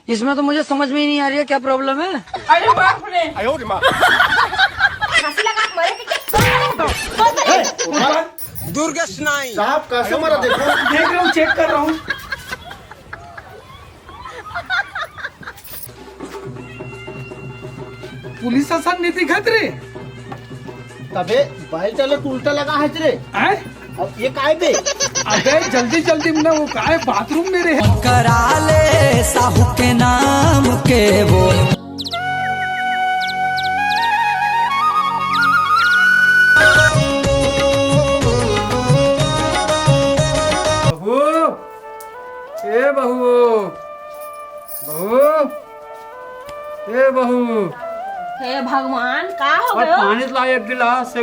इसमें तो मुझे समझ में ही नहीं आ रही है क्या प्रॉब्लम है। अरे बाप रे, फांसी लगा के मरे दुर्गेश नाई साहब कैसे मरा देखो। देख रहा हूँ, चेक कर रहा हूँ। पुलिस असन नहीं दिखत रे। तबे बैल चलत उल्टा लगा है रे। हैं? अब ये काय बे? अबे जल्दी जल्दी में वो काय बाथरूम में रे। करा ले साहू के नाम के बोल। बहू, ए बहू, बहू, ए बहू, हे भगवान, का हो और गयो? पानी ला, एक गिलास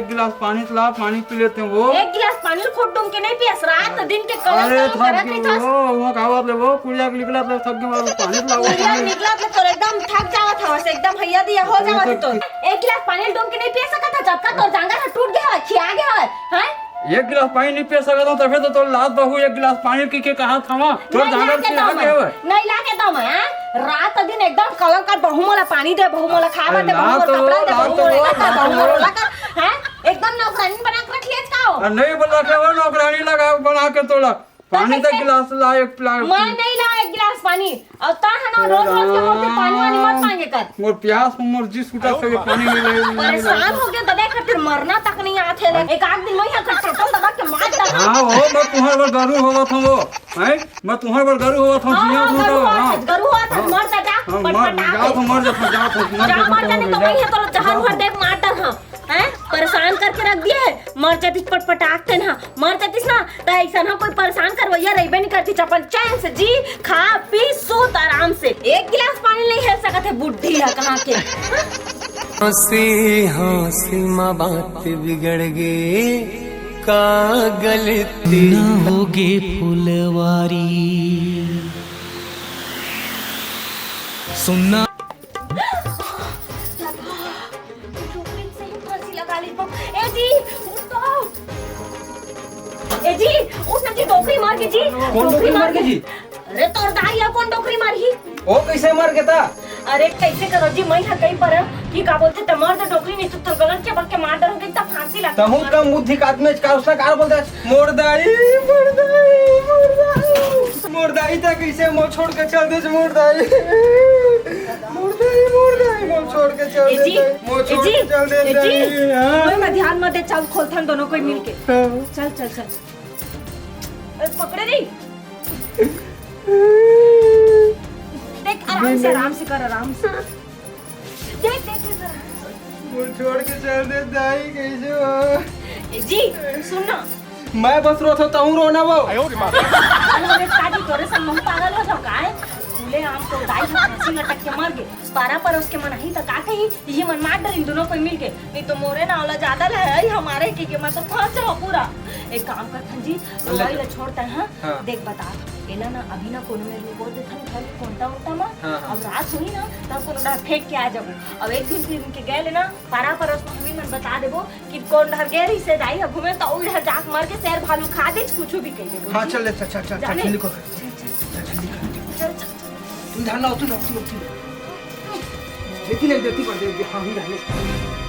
पानी ला, पानी पी लेते हैं वो। एक गिलास पानी खोट डूम के नहीं पियस, रात दिन के कलर अरे काम करत थक नहीं गए तो वो कहावत ले वो कुड़िया के निकला तो थक गए वाला पानी ला वो पूरा निकला तो तोर एकदम थक जावत हवस, एकदम हैया दिया हो जावत तो। एक गिलास पानी डूम के नहीं पिय सकत था, जब का तोर जांगा टूट गया है, खिया गया है, हैं? एक गिलास पानी नहीं पी सकता तो फिर तो लात बहू एक गिलास पानी की के कहा था वहां तो जांगर से आगे है। नहीं लाके दो मैं, हैं? रात दिन एकदम कलर का बहु मोला पानी दे, बहु मोला खावा दे, बहु मोला कपड़ा दे, बहु मोला का, हैं? एकदम नौकरानी बना के रख लिया का हो। नहीं बोला के वो नौकरानी लगा बना के तोड़ा पानी तक गिलास ला एक प्लाट मैं नहीं ला एक गिलास पानी, और ता है ना रोज रोज के मोटे पानी वानी मत मांगे कर। मोर प्यास मोर जी छूटा से पानी नहीं परेशान हो गया दबे खातिर मरना तक नहीं आथे ले। एक आध दिन में ही कर टोटल दबा के मार दे। हां वो मैं तुम्हारे पर गरू होवा था वो हैं मैं तुम्हारे पर गरू होवा था जिया हां तो हां गरू हुआ था, मर जा जा मर जा तो मर जाने तो वही है तो जहर भर दे मार डर। हां हैं परेशान करके रख दिए, मर जाती पटपटाते ना, मर जातीस ना तो ऐसा ना कोई परेशान करवैया रहबे नहीं करती, अपन चैन से जी खा पी सूत आराम से। एक गिलास पानी नहीं है सकत है, बुढ़ी है कहां के। हंसी हंसी माँ बात बिगड़ गई का गलती न होगी फुलवारी सुनना। ए जी उसने जी डोकरी मार के जी। कौन डोकरी मार के जी? अरे तोर दाई कौन डोकरी मारी? ओ कैसे मर गया था? अरे कैसे करो जी, मैं कहीं पर कि का बोलते तमर तो डोकरी नहीं तो गलत के बक के मार डरोगे तब फांसी लगता। तहु कम बुद्धि का आदमी का उसका कार बोलता है मोर दाई तक कैसे मोर छोड़ के चल दे मोर दाई मोर छोड़ के चल दे मोर छोड़ के चल दे कोई मैं ध्यान मत दे, चल खोलथन दोनों कोई मिलके चल चल चल पकड़े नहीं। देख आराम से कर, आराम से देख देख मोर छोड़ के चल दे दाई कैसे हो? जी सुन ना, मैं बस रो था हूँ रोना वो तोरे सब मुंह पागल हो जाओ काहे? फूले आम तो दाई फांसी लटक के मर गए, पारा पर उसके मन ही तो का कही ये मन मार डर इन दोनों को मिल के, नहीं तो मोरे ना वाला ज्यादा है हमारे की मैं तो फंस जाओ पूरा। एक काम कर जी रोई ला छोड़ता है। हाँ? देख बता एला ना अभी ना कोनो में रुको दे थन थन कोंटा उंटा मा अब रात हुई ना तब कोनो डर फेंक के आ जाबो। अब एक दिन तीन के गए ना पारा पर उसको हमें मन बता देबो कि कौन डर गए रही से दाई घूमे तो उड़ जाक मार के शेर भालू खा दे कुछ भी कह देबो। हां चल चल चल चल जल्दी कर चल तू ध्यान ना तू देखी ले देती कर दे हां ही रहने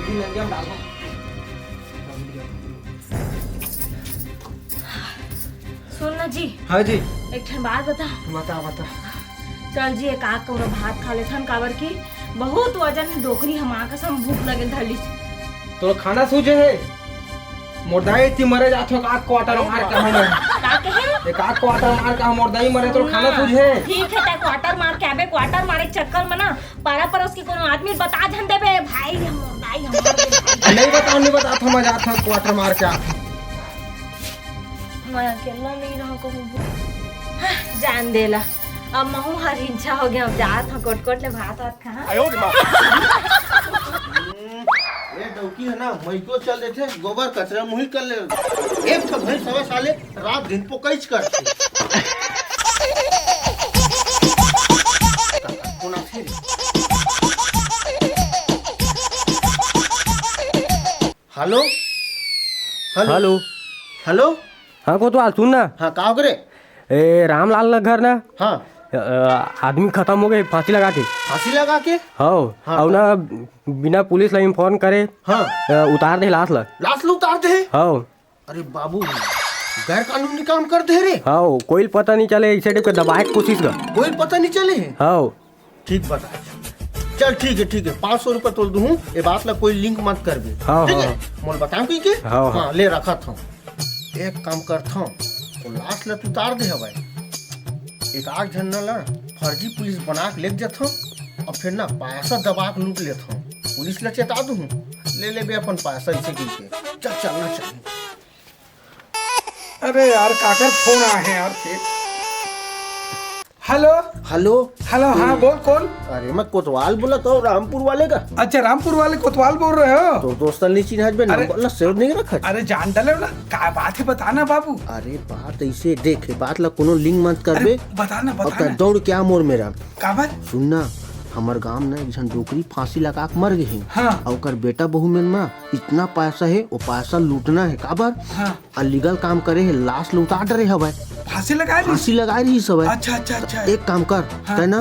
दिन अंजाम डालो। सुन ना जी। हाँ जी एक ठन बात बता चल जी, एक आग कौरो भात खा ले थन काबर की बहुत वजन डोकरी हम कसम भूख लगे धरली तो खाना सूझे है मोरदाई थी मरे जात हो आग क्वार्टर मार का हम का कहे एक आग क्वार्टर मार का मोरदाई मरे तो खाना सूझे। ठीक है ते क्वार्टर मार के आबे, क्वार्टर मारे चक्कर में ना पारा पर उसकी कोनो आदमी बता धन देबे भाई हम मोरदाई हम नहीं बता था मैं जात था क्वार्टर मार के आत मैं अकेला नहीं रहा कहूँ जान देला। अब महू हर हिंसा हो गया, अब जात हाँ कोट ले भात कहाँ ये डौकी है ना मैको चल देते गोबर कचरा मुहिल कर ले एक तो भाई सवे साले रात दिन पो कैच कर हेलो हेलो हेलो हाँ को तो हाल सुन ना हाँ कहा करे ए रामलाल का घर ना हाँ आदमी खत्म हो गए फांसी लगा के। फांसी लगा के? हाँ हाँ, और ना बिना पुलिस ला इन्फॉर्म करे हाँ उतार दे लाश ला। लाश लो उतार दे? हाँ अरे बाबू गैर कानूनी काम कर दे रे। हाँ कोई पता नहीं चले ऐसे टाइप के दबाए के कोशिश कर। कोई पता नहीं चले? हाँ ठीक बता। चल ठीक है 500 रुपये तोल दूँ। ये बात ला कोई लिंक मत कर भी। हाँ, ठीक है हाँ। मोल बताऊँ की के? हाँ, हाँ ले रखा था। एक काम करता हूँ तो लाश ला तू उतार दे भाई। एक आग झन्ना ला फर्जी पुलिस बना के ले जाता हूँ और फिर ना पैसा दबा के लूट लेता हूँ। पुलिस ला चेता दूँ ले ले बे अपन पैसा इसे की के। चल चलना चाहिए। अरे यार काकर फोन आए हैं यार फिर। हेलो हेलो हेलो हाँ बोल कौन? अरे मैं कोतवाल बोला तो रामपुर वाले का। अच्छा रामपुर वाले कोतवाल बोल रहे हो? तो दोस्त ने चिन्ह में अरे- नंबर ला सेव नहीं रखा। अरे जान डाले ना क्या बात है बताना बाबू। अरे बात ऐसे देख बात ला कोनो लिंक मत करबे। बताना और बताना दौड़ क्या मोर मेरा का बात? सुनना हमार गांव में एक जन डोकरी फांसी लगा के मर गए। हाँ। और ओकर बेटा बहू में ना इतना पैसा है वो पैसा लूटना है काबर। हाँ। अलीगल काम करे है लाश लूटा डरे हवे। फांसी लगाए रही? फांसी लगाई रही सब है। अच्छा अच्छा अच्छा एक काम कर हाँ। तै ना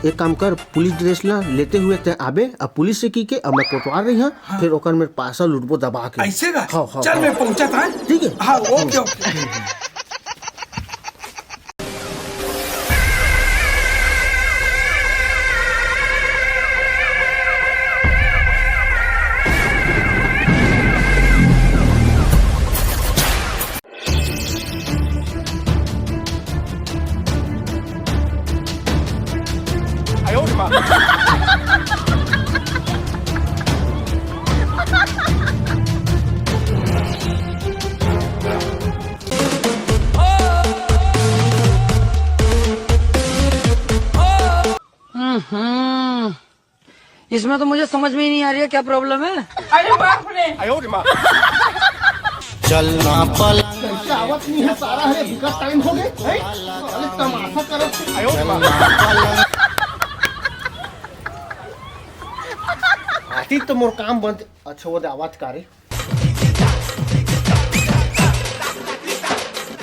एक काम कर पुलिस ड्रेस ला लेते हुए तै आबे अब पुलिस से की के अब मैं कोतवाल रही हूँ। हाँ। फिर ओकर में पैसा लूटबो दबा के। ऐसे का? हाँ, हाँ, चल हाँ। मैं पहुंचा था। ठीक है हाँ ओके ओके। इसमें तो मुझे समझ में ही नहीं आ रही है क्या प्रॉब्लम है। चलना पल आवत नहीं है सारा है विकट टाइम हो गए अरे तमाशा करो। आती तो मोर काम बंद। अच्छा वो आवाज करे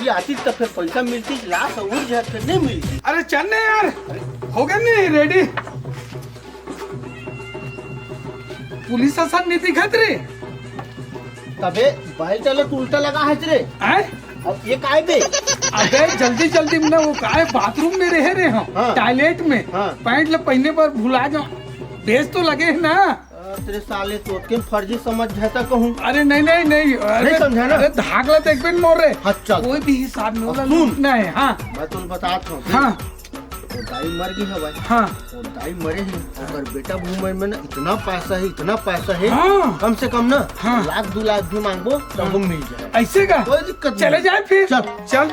ये आती तो फिर पैसा मिलती लाश उड़ जाए फिर नहीं मिलती। अरे चल ने यार हो गए नहीं रेडी? पुलिस असल नहीं दिखत रे। तबे बैल चलो उल्टा लगा है रे। आए? अब ये काय बे? अबे जल्दी जल्दी में वो काय बाथरूम में रह रहे हो हाँ। टॉयलेट में। हाँ। पैंट ले पहने पर भुला जाओ बेस तो लगे है ना। तेरे साले तो के फर्जी समझ जाता कहूँ। अरे नहीं नहीं नहीं नहीं समझा ना? अरे धागला देख बिन मोर रे। हाँ, चल। कोई भी हिसाब में वाला सुन। लूटना है। हाँ मैं तुम बताता हूँ। हाँ वो दाई मर गई है भाई। हाँ वो दाई मरे हैं और बेटा भूमि में ना इतना पैसा है हाँ। कम से कम ना हाँ। 1-2 लाख भी मांगो तो वो मिल जाए। ऐसे का? कोई दिक्कत नहीं। चले जाए फिर। चल। चल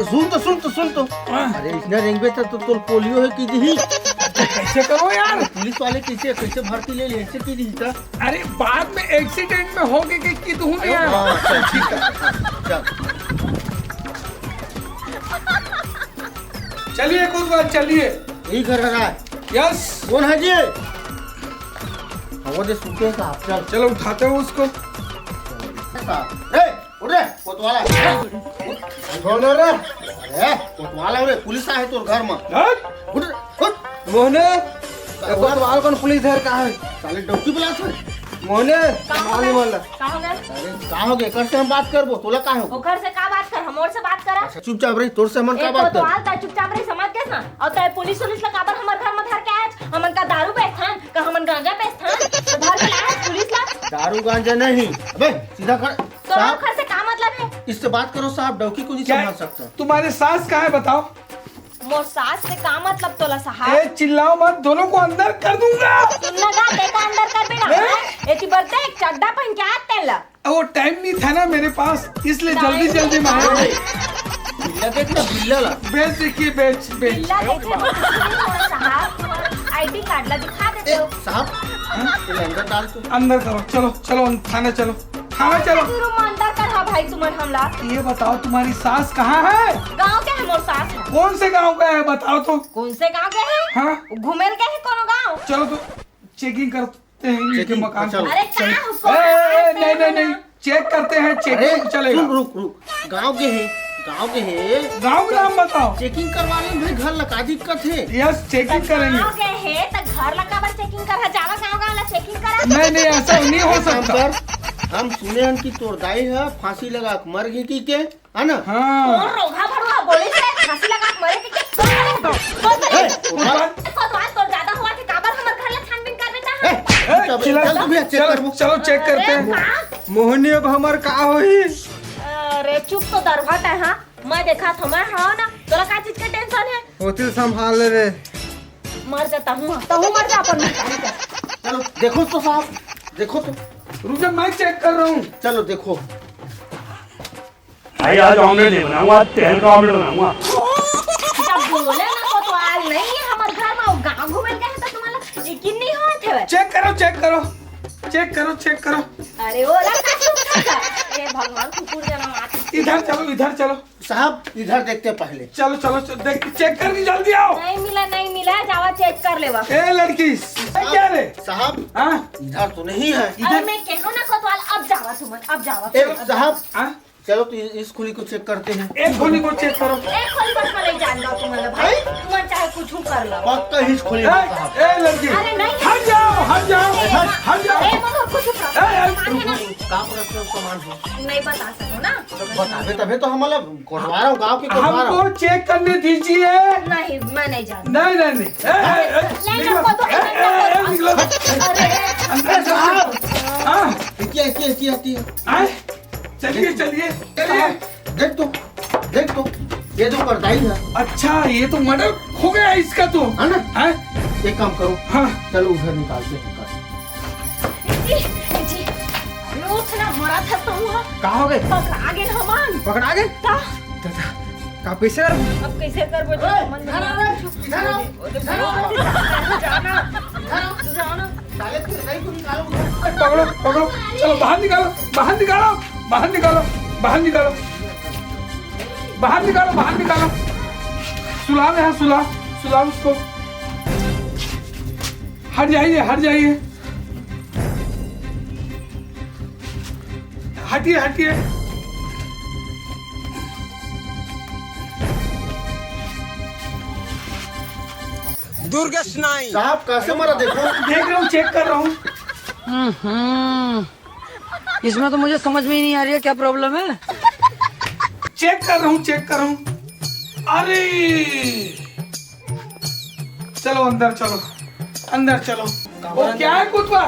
सुन तो हाँ। अरे इसने रेंगबे तो पोलियो है की दी। कैसे करो यार? पुलिस वाले कैसे भर्ती ले लिए ऐसे की दी था। अरे बाद में एक्सीडेंट में हो गए कि तू यार। हाँ, चल ठीक है चल चलिए कुछ बात चलिए। यही घर रहा है। यस कौन है जी? वो दे सुते का चल चलो उठाते हो उसको। रे उठ रे कोतवाला उठो ना रे। ए कोतवाला रे पुलिस आए तोर घर में। हट। उठ उठ मोहने कोतवाल कौन पुलिस धर का है? साले डॉक्टर बुला था। मोहने का हो गए? का हो गए? अरे का हो गए कर से हम बात करबो तोला का हो। ओकर से का बात कर हमोर से बात करा। चुपचाप रही तोर से मन का एक बात तो कर। आल ता चुपचाप रही समझ के ना और तय पुलिस ला काबर हमर घर में धर के आज हमन का दारू बेचथान का हमन गांजा बेचथान तो धर के लाए पुलिस ला। दारू गांजा नहीं। अबे सीधा कर तो साहब घर से का मतलब है? इससे बात करो साहब डॉक्टर को नहीं क्या संभाल सकता। तुम्हारे सास कहाँ है बताओ? मोर सास से का मतलब तोला ए साहब? चिल्लाओ मत दोनों को अंदर कर दूंगा। सुनना गा देखा अंदर कर बेटा। एती बरते एक चड्डा पहन के आत तेला। वो टाइम नहीं था ना मेरे पास इसलिए जल्दी में आया। बिल्ला देख ना बिल्ला ला। बेच देखिए बेच बेच। बिल्ला देखे हो थोड़ा साहब आईडी कार्ड ला दिखा देते हो। साहब ये अंदर डाल तो। अंदर करो चलो चलो थाने चलो थाने चलो। रूम में अंदर कर हा भाई तुमन हमला। ये बताओ तुम्हारी सास कहाँ है? गांव के है मोर सास है। कौन से गांव का है बताओ तो। कौन से गांव के है? हाँ घूमेल के है कोनो गांव? चलो तो चेकिंग करते हैं इनके चेकिंग, मकान चलो। को। अरे का उसको नहीं चेक करते हैं अरे चेकिंग चलेगा। सुन रुक गांव के हैं गाँव के है गाँव का नाम बताओ। चेकिंग करवाने में घर लगा दिक्कत है। यस चेकिंग करेंगे। गाँव के है तो घर लगा पर चेकिंग कर जावा गाँव गाँव ला चेकिंग करा। नहीं ऐसा नहीं हो एक काम सकता। कर, हम सुने हैं कि तोर दाई है फांसी लगा के मर गई की के है ना? हाँ और रोगा भड़वा बोले से फांसी लगा के मरे के तो ज्यादा हुआ कि काबर हमर घर ला छानबीन कर बेटा। चलो चेक करते हैं। मोहनी अब हमार का होई। अरे चुप तो दरभट है। हाँ मैं देखा था मैं हाँ ना तोरा का चीज का टेंशन है। होतिल संभाल ले रे। मर जाता हूँ तो मर जा अपन। चलो देखो तो साहब, देखो तो, रुक जा मैं चेक कर रहा हूँ। चलो देखो। भाई आज ऑमलेट नहीं बनाऊंगा, तेल का ऑमलेट बनाऊंगा। जब बोले ना तो आज नहीं है हमारे घर में गाँव घूमे गए तो तुम्हारा यकीन नहीं हुआ थे। चेक करो चेक करो चेक करो चेक करो। अरे वो ए भगवान कुकुर जना मार। इधर चलो साहब इधर देखते पहले। चलो देख चेक करके जल्दी आओ। नहीं मिला जावा चेक कर लेवा। ए लड़की क्या रे साहब हाँ इधर तो नहीं है। अरे मैं कहूँ ना कोतवाल अब जावा तुम अब जावा। साहब हाँ चलो तो इस खुली को चेक करते हैं। एक खोली को चेक करो। एक खोली बस में नहीं जान लो तुम्हारा भाई तुम चाहे कुछ कर लो। पक्का ही खुली है साहब। ए लड़की अरे नहीं हट जाओ ए मगर कुछ काम रखते सामान हो नहीं बता सको ना। बतावे तभी तो हम मतलब कोटवा रहा हूँ गाँव की कोटवा रहा हमको हूँ। चेक करने दीजिए। नहीं मैं नहीं जानती। नहीं निकलो अरे साहब हाँ इतिया चलिए देख तो ये जो करदाई है। अच्छा ये तो मर्डर हो गया इसका तो है ना? हाँ? एक काम करो, हाँ चलो उधर निकालते हैं। जी उठना मरा था तो हुआ कहाँ हो गए? पकड़ा गए हमान पकड़ा गए? का पैसे अब कैसे कर बो जाना साले करदाई को निकालो। पकड़ो चलो बाहर निकालो। सुला उसको। हट जाइए हटिए दुर्गेश नाई साहब कैसे मरा देखो। देख रहा हूँ चेक कर रहा हूँ। इसमें तो मुझे समझ में ही नहीं आ रही है क्या प्रॉब्लम है। चेक कर रहा हूँ। अरे चलो अंदर चलो। वो क्या है कुतवा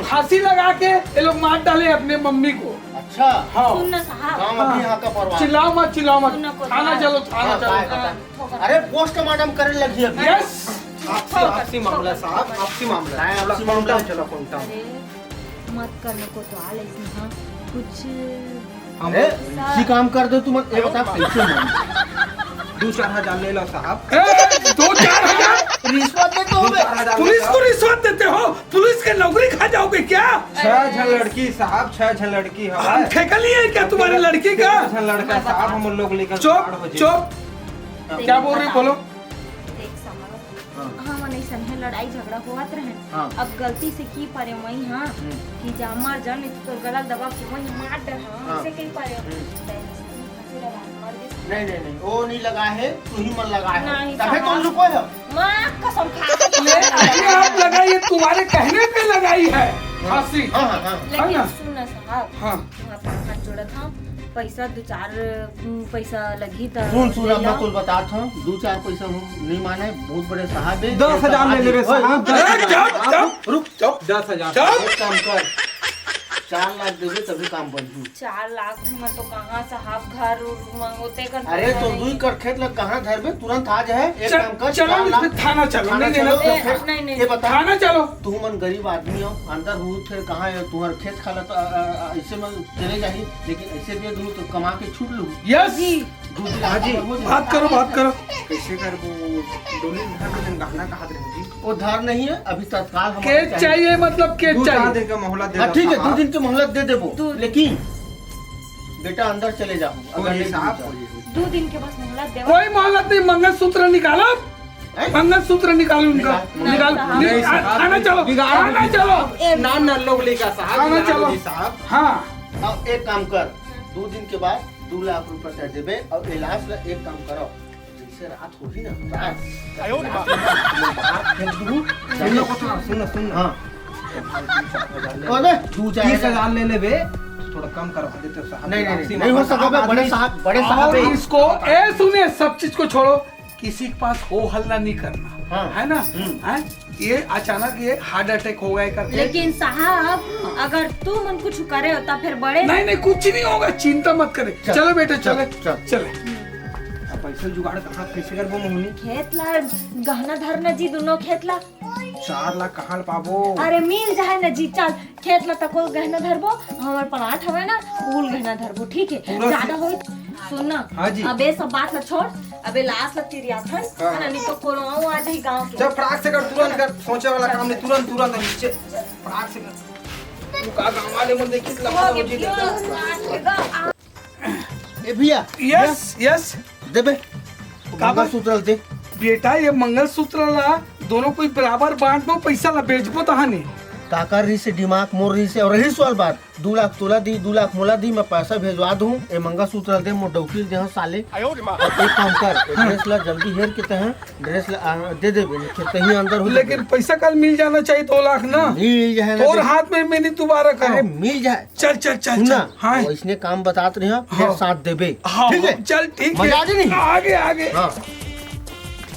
फांसी लगा के ये लोग मार डाले अपने मम्मी को। अच्छा हाँ सुनना साहब काम अभी यहाँ का परवाह। चिल्लाओ मत थाना चलो। अरे पोस्टमार्टम करने लगी है। यस आपसी मामला साहब, आपसी मामला चलो कौनता। अरे मत करने को तो आले इसमें हाँ कुछ अरे इसी काम कर दो तुम। ये बता कैसे मांगे? 2-4 हजार ले लो साहब। 2-4 रिश्वत देते हो बे? पुलिस को रिश्वत देते हो? पुलिस के नौकरी खा जाओगे क्या? 6 जन लड़की साहब, 6 जन लड़की है। ठेका लिए है क्या तुम्हारे लड़की का? 6 जन लड़का साहब, हम लोग लेकर चुप क्या बोल रहे बोलो। देख साहब हाँ नहीं सने लड़ाई झगड़ा होत रहे। हाँ। अब गलती से की पारे वही हाँ कि जा मर जा नहीं तो गलत दबा के वही मार दे हाँ ऐसे कहीं पारे नहीं वो नहीं लगा है, तू ही मन लगा है। नहीं तभी साहब। तो लुको है। मां कसम खा के ये आप लगाइए तुम्हारे कहने पे लगाई है फांसी। हाँ है ना? लेकिन सुन ना साहब हाँ वहाँ हाथ जोड़ा था पैसा 2-4 पैसा लगी था। सुन अब मैं तुल बताता हूँ। 2-4 पैसा हम नहीं माने, बहुत बड़े साहब है। 10,000 ले ले रे साहब। रुक 10,000। एक काम कर, 4 लाख देवे तभी काम बन। 4 लाख में तो कहाँ साहब घर होते कर। अरे तो 2 कर खेत लग कहाँ धरबे, तुरंत आज है। एक काम कर, चलो 4 लाख थाना चलो। थाना नहीं चलो। नहीं तो फिर नहीं। ये बता, थाना चलो। तू मन गरीब आदमी हो, अंदर हूँ फिर कहाँ है तुम्हारे खेत खाला तो ऐसे में चले जाही, लेकिन ऐसे दे दूँ तो कमा के छूट लूँ। यस हाजी बात करो। कैसे कर वो डोली घर गहना कहा रहे जी? वो धार नहीं है अभी तत्काल हमारे केस चाहिए मतलब केस 2 चाहिए। दिन का मोहलत दे हाँ दो ठीक है, साहब। 2 दिन की मोहलत दे देबो, लेकिन बेटा अंदर चले जाओ। अगर कोई नहीं साहब दूँ 2 दिन के बस मोहलत देवा। कोई मोहलत नहीं। मंगलसूत्र निकालो। हैं? मंगलसूत्र निकालो उनका। निकाल नहीं साहब। थाना चलो। थाना चलो। ना लोग लेगा साहब। थाना चलो। साहब हाँ अब एक काम कर, 2 दिन के बाद 2 लाख रुपया ते देबे और इलाज ला एक काम करो जैसे रात होगी ना रात सुन हां अबे 30,000 ले ले बे थोड़ा कम करवा देते साहब नहीं हो सका बड़े साहब और इसको सुनिए सब चीज को छोड़ो किसी के पास हो हल्ला नहीं करना हाँ। है ना है? ये अचानक ये हार्ट अटैक हो गए करके लेकिन साहब अगर तू मन कुछ करे होता फिर बड़े नहीं कुछ नहीं होगा चिंता मत करे चलो बेटे चले चले पैसा जुगाड़ कहाँ कैसे कर मोहनी खेत ला गहना धरना जी दोनों खेत ला 4 लाख कहाँ पाबो अरे मिल जाए ना जी चल खेत ला तको गहना धरबो हमार प्लाट हवे ना उल गहना धरबो ठीक है ज्यादा होई सुन ना हाँ जी। अबे सब बात ना छोड़ अबे लाश लगती रिया था है ना नहीं तो कोरोना आ जाए गांव के जब फटाक से कर तुरंत कर सोचे वाला काम नहीं तुरंत नीचे फटाक से कर तू का गांव वाले मन देखिस लगा हो मुझे गया ए भैया यस देबे कागज सूत्र दे बेटा ये मंगलसूत्र ला दोनों कोई बराबर बांट दो पैसा ला बेचबो तहाने काका रही से दिमाग मोर रही से और रही सवाल बात 2 लाख तोला दी 2 लाख मोला दी मैं पैसा भेजवा दूं ए मंगलसूत्र दे मोर डौकी दे साले और एक काम कर ड्रेस ला जल्दी हेर के तह ड्रेस ला दे दे फिर कहीं अंदर हो लेकिन पैसा कल मिल जाना चाहिए 2 लाख ना मिल जाए और हाथ में मैंने दोबारा अरे करो मिल जाए चल ना हाँ इसने काम बतात रहे फिर साथ देबे हाँ ठीक है चल ठीक है मजा आ गई नहीं? आगे हाँ